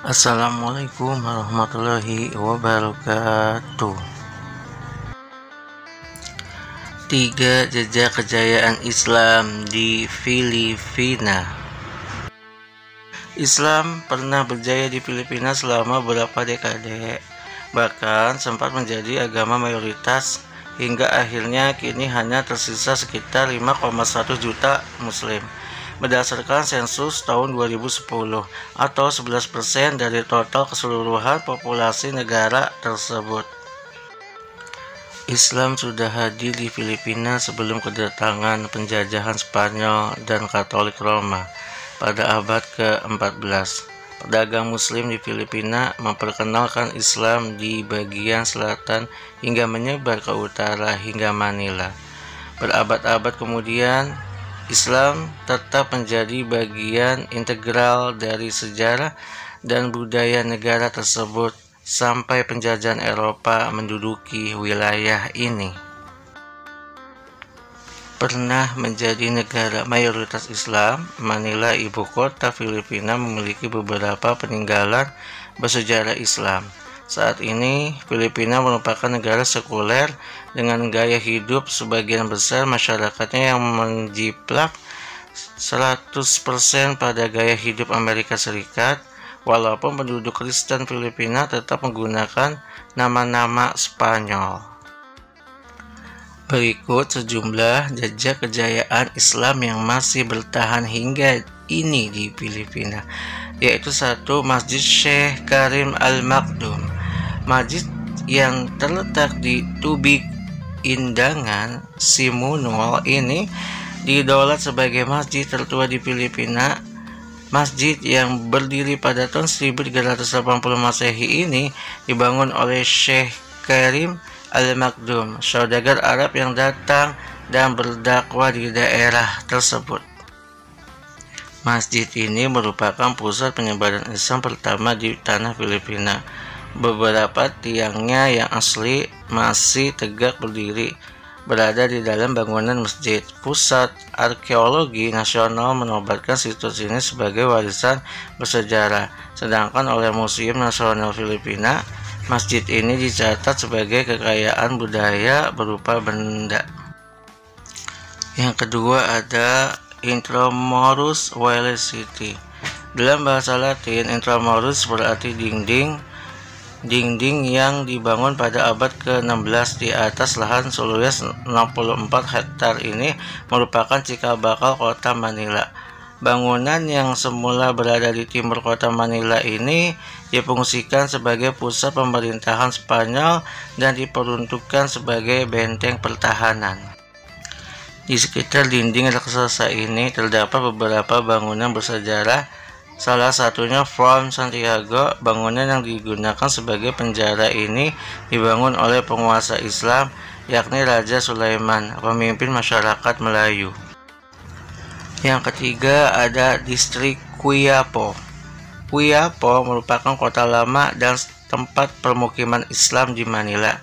Assalamualaikum warahmatullahi wabarakatuh. 3 jejak kejayaan Islam di Filipina. Islam pernah berjaya di Filipina selama beberapa dekade, bahkan sempat menjadi agama mayoritas hingga akhirnya kini hanya tersisa sekitar 5,1 juta muslim. Berdasarkan sensus tahun 2010 atau 11% dari total keseluruhan populasi negara tersebut. Islam sudah hadir di Filipina sebelum kedatangan penjajahan Spanyol dan Katolik Roma pada abad ke-14. Pedagang muslim di Filipina memperkenalkan Islam di bagian selatan hingga menyebar ke utara hingga Manila. Berabad-abad kemudian, Islam tetap menjadi bagian integral dari sejarah dan budaya negara tersebut sampai penjajahan Eropa menduduki wilayah ini. Pernah menjadi negara mayoritas Islam, Manila, ibu kota Filipina, memiliki beberapa peninggalan bersejarah Islam. Saat ini, Filipina merupakan negara sekuler dengan gaya hidup sebagian besar masyarakatnya yang menjiplak 100% pada gaya hidup Amerika Serikat, walaupun penduduk Kristen Filipina tetap menggunakan nama-nama Spanyol. Berikut sejumlah jejak kejayaan Islam yang masih bertahan hingga ini di Filipina, yaitu 1. Masjid Syekh Karim Al-Makdum. Masjid yang terletak di Tubig, Indangan, Simunul ini didaulat sebagai masjid tertua di Filipina. Masjid yang berdiri pada tahun 1380 Masehi ini dibangun oleh Syekh Karim Al-Makdum, saudagar Arab yang datang dan berdakwah di daerah tersebut. Masjid ini merupakan pusat penyebaran Islam pertama di tanah Filipina. Beberapa tiangnya yang asli masih tegak berdiri berada di dalam bangunan masjid. Pusat Arkeologi Nasional menobatkan situs ini sebagai warisan bersejarah, sedangkan oleh Museum Nasional Filipina, masjid ini dicatat sebagai kekayaan budaya berupa benda. Yang kedua ada Intramuros Wales City. Dalam bahasa Latin, Intramuros berarti dinding. Dinding yang dibangun pada abad ke-16 di atas lahan seluas 64 hektar ini merupakan cikal bakal kota Manila. Bangunan yang semula berada di timur kota Manila ini difungsikan sebagai pusat pemerintahan Spanyol dan diperuntukkan sebagai benteng pertahanan. Di sekitar dinding raksasa ini terdapat beberapa bangunan bersejarah. Salah satunya Fort Santiago. Bangunan yang digunakan sebagai penjara ini dibangun oleh penguasa Islam, yakni Raja Sulaiman, pemimpin masyarakat Melayu. Yang ketiga ada distrik Quiapo. Quiapo merupakan kota lama dan tempat permukiman Islam di Manila.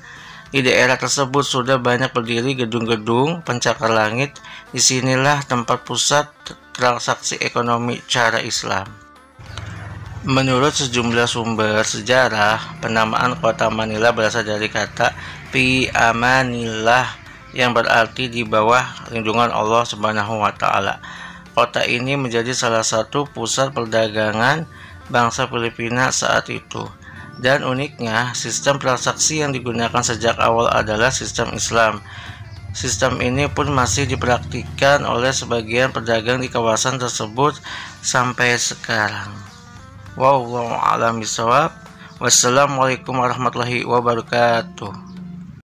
Di daerah tersebut sudah banyak berdiri gedung-gedung pencakar langit. Disinilah tempat pusat transaksi ekonomi cara Islam. Menurut sejumlah sumber sejarah, penamaan kota Manila berasal dari kata Fi Amanillah yang berarti di bawah lindungan Allah Subhanahu wa Ta'ala. Kota ini menjadi salah satu pusat perdagangan bangsa Filipina saat itu. Dan uniknya, sistem transaksi yang digunakan sejak awal adalah sistem Islam. Sistem ini pun masih dipraktikkan oleh sebagian pedagang di kawasan tersebut sampai sekarang. Wallahu a'lam bishawab. Wassalamualaikum warahmatullahi wabarakatuh.